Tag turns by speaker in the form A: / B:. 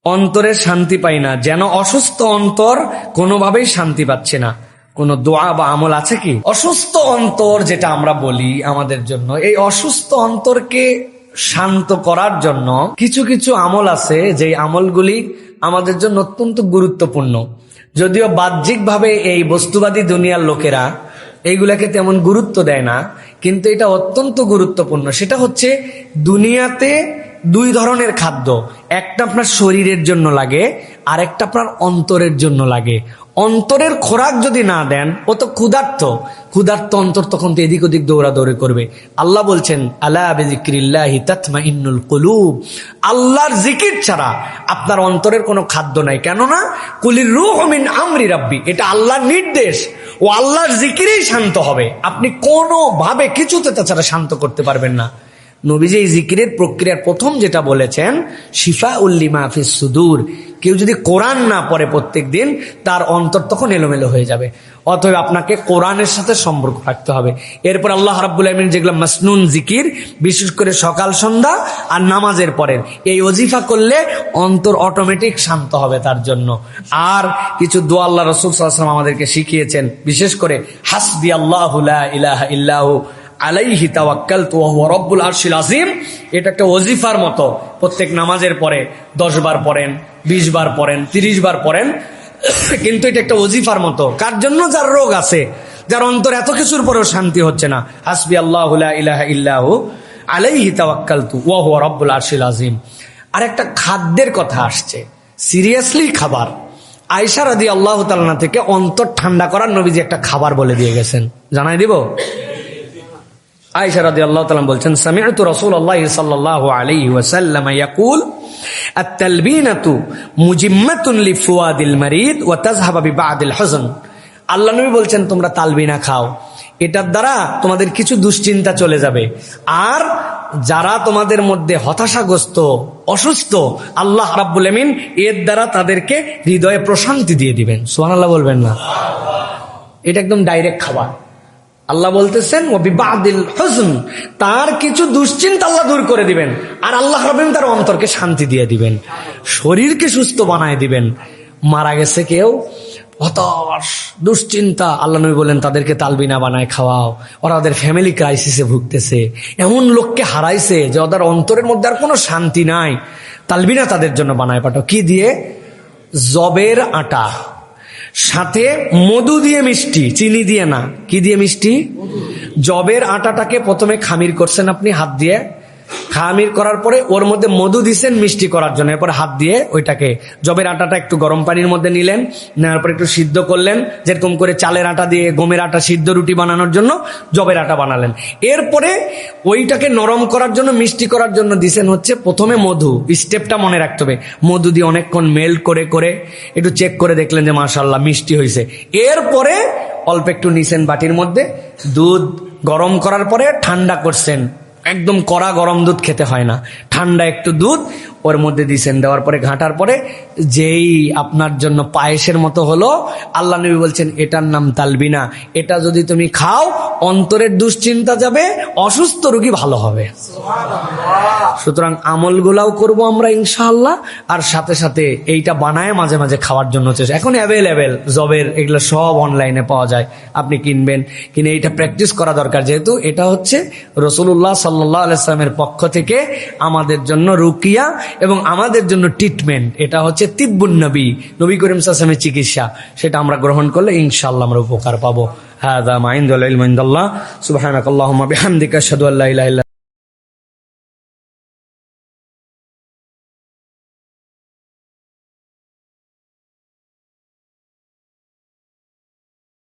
A: অন্তরে শান্তি পাই না, যেন অসুস্থ অন্তর কোনোভাবেই শান্তি পাচ্ছে না। কোন দোয়া বা আমল আছে কি? অসুস্থ অন্তর যেটা আমরা বলি আমাদের জন্য, এই অসুস্থ অন্তরকে শান্ত করার জন্য কিছু কিছু আমল আছে, যে আমলগুলি আমাদের জন্য অত্যন্ত গুরুত্বপূর্ণ। যদিও বাহ্যিকভাবে এই বস্তুবাদী দুনিয়ার লোকেরা এইগুলাকে তেমন গুরুত্ব দেয় না, কিন্তু এটা অত্যন্ত গুরুত্বপূর্ণ। সেটা হচ্ছে, দুনিয়াতে দুই ধরনের খাদ্য, একটা আপনার শরীরের জন্য লাগে, আর একটা আপনার অন্তরের জন্য লাগে। অন্তরের খোরাক যদি না দেন, ও তো ক্ষুধার্ত অন্তর তখন তো এদিক ওদিক দৌড়াদৌড়ি করবে। আল্লাহ বলছেন, আলা বিযিক্রিল্লাহি তাতমাইন্নুল কুলুব, আল্লাহর জিকির ছাড়া আপনার অন্তরের কোনো খাদ্য নাই। কেননা কুলির রূহু মিন আমরি রাব্বি, এটা আল্লাহর নির্দেশ। ও আল্লাহর জিকিরেই শান্ত হবে, আপনি কোনো ভাবে কিছুতে তাছাড়া শান্ত করতে পারবেন না। নবীজি এই জিকিরের প্রক্রিয়ার প্রথম যেটা বলেছেন, শিফাউল লিমা ফিস সুদূর, কেউ যদি কোরআন না পড়ে প্রত্যেক দিন, তার অন্তর তখন এলোমেলো হয়ে যাবে। অতএব আপনাকে কোরআনের সাথে সম্পর্ক রাখতে হবে। এরপর আল্লাহ রাব্বুল আলামিন যেগুলো মাসনুন জিকির, বিশেষ করে সকাল সন্ধ্যা আর নামাজের পরের, এই ওজিফা করলে অন্তর অটোমেটিক শান্ত হবে তার জন্য। আর কিছু দোয়া আল্লাহ রাসূল সাল্লাল্লাহু আলাইহি ওয়াসাল্লাম আমাদেরকে শিখিয়েছেন, বিশেষ করে হাসবি আল্লাহু লা ইলাহা ইল্লাহু আলাইহি তাওয়াক্কালতু ওয়া হুয়া রাব্বুল আরশিল আযীম। এটা একটা ওজিফার মতো, প্রত্যেক নামাজের পরে 10 বার পড়েন, 20 বার পড়েন, 30 বার পড়েন, কিন্তু এটা একটা ওজিফার মতো। কার জন্য? যার রোগ আছে, যার অন্তর এত কিছুর পরেও শান্তি হচ্ছে না। হাসবি আল্লাহু লা ইলাহা ইল্লাহু আলাইহি তাওয়াক্কালতু ওয়া হুয়া রাব্বুল আরশিল আযীম। আর একটা খাদ্যের কথা আসছে, সিরিয়াসলি খাবার। আয়েশা রাদিয়াল্লাহু তাআলা আনহা থেকে অন্তর ঠান্ডা করার নবীজি একটা খাবার বলে দিয়ে গেছেন, জানাই দিব। আয়েশা রাদিয়াল্লাহু তাআলা বলছেন, সামি'তু রাসূলুল্লাহি সাল্লাল্লাহু আলাইহি ওয়াসাল্লাম ইয়াকুল আত-তালবিনাতু মুজিম্মাতুন লিফুয়াদিল মারিদ ওয়া তাযহাবু বিবাদিল হুজন। আল্লাহ নবী বলছেন, তোমরা তালবিনা খাও, এটার দ্বারা তোমাদের কিছু দুশ্চিন্তা চলে যাবে। আর যারা তোমাদের মধ্যে হতাশাগ্রস্ত, অসুস্থ, আল্লাহ রাব্বুল আমিন এর দ্বারা তাদেরকে হৃদয়ে প্রশান্তি দিয়ে দিবেন। সুবহানাল্লাহ বলবেন না? এটা একদম ডাইরেক্ট খাবার। আল্লাহ বলতেছেন, ও বিবাদিল হুজন, তার কিছু দুশ্চিন্তা আল্লাহ দূর করে দিবেন। আর আল্লাহ রাব্বুল আমিন তার অন্তরকে শান্তি দিয়ে দিবেন, শরীরকে সুস্থ বানায় দিবেন। মারা গেছে কেউ, হতাশ, দুশ্চিন্তা, আল্লাহ নবী বলেন তাদেরকে তালবিনা বানায় খাওয়াও। ওরা ওদের ফ্যামিলি ক্রাইসিসে ভুগতেছে, এমন লোককে হারাইছে যে ওদের অন্তরের মধ্যে আর কোনো শান্তি নাই, তালবিনা তাদের জন্য বানায় পাঠাও। কি দিয়ে? জবের আটা, সাথে মধু দিয়ে মিষ্টি, চিনি দিয়ে না। কি দিয়ে মিষ্টি? জবের আটাটাকে প্রথমে খামির করছেন আপনি হাত দিয়ে, খামির করার পরে ওর মধ্যে মধু দিছেন মিষ্টি করার জন্য। এরপর হাত দিয়ে ওইটাকে, জবের আটাটা একটু গরম পানির মধ্যে নিলেন, নেওয়ার পর একটু সিদ্ধ করলেন, যেরকম করে চালের আটা দিয়ে গমের আটা সিদ্ধ রুটি বানানোর জন্য জবের আটা বানালেন। এরপরে ওইটাকে নরম করার জন্য, মিষ্টি করার জন্য দিছেন হচ্ছে প্রথমে মধু। স্টেপটা মনে রাখতে হবে, মধু দিয়ে অনেকক্ষণ মেল্ট করে করে একটু চেক করে দেখলেন যে মাশাআল্লাহ মিষ্টি হয়েছে। এরপরে অল্প একটু নিছেন বাটির মধ্যে দুধ, গরম করার পরে ঠান্ডা করছেন। একদম কড়া গরম দুধ খেতে হয় না, ঠান্ডা একটু দুধ ওর মধ্যে দিয়েছেন। দেওয়ার পরে ঘাঁটার পরে যেই আপনার জন্য পায়েসের মতো হলো, আল্লাহ নবী বলছেন এটার নাম তালবিনা। এটা যদি তুমি খাও, অন্তরের দুশ্চিন্তা যাবে, অসুস্থ রোগী ভালো হবে। সুতরাং আমলগুলাও করব আমরা ইনশাআল্লাহ, আর সাথে সাথে এইটা বানায় মাঝে মাঝে খাওয়ার জন্য চেষ্টা। এখন অ্যাভেলেবেল জবের এগুলো সব অনলাইনে পাওয়া যায়, আপনি কিনবেন, কিনে এইটা প্র্যাকটিস করা দরকার। যেহেতু এটা হচ্ছে রাসূলুল্লাহ সাল্লাল্লাহু আলাইহি ওয়াসাল্লামের পক্ষ থেকে আমাদের জন্য রুকিয়া এবং আমাদের জন্য ট্রিটমেন্ট। এটা হচ্ছে তিব্বুন নবী, নবী করিম সাল্লাল্লাহু আলাইহি ওয়াসাল্লামের চিকিৎসা। সেটা আমরা গ্রহণ করলে ইনশাআল্লাহ আমরা উপকার পাবো। হাযা মা ইনদাল ইলমু ইনদাল্লাহ। সুবহানাকাল্লাহুম্মা বিহামদিকা আশহাদু আল্লা ইলাহা ইল্লা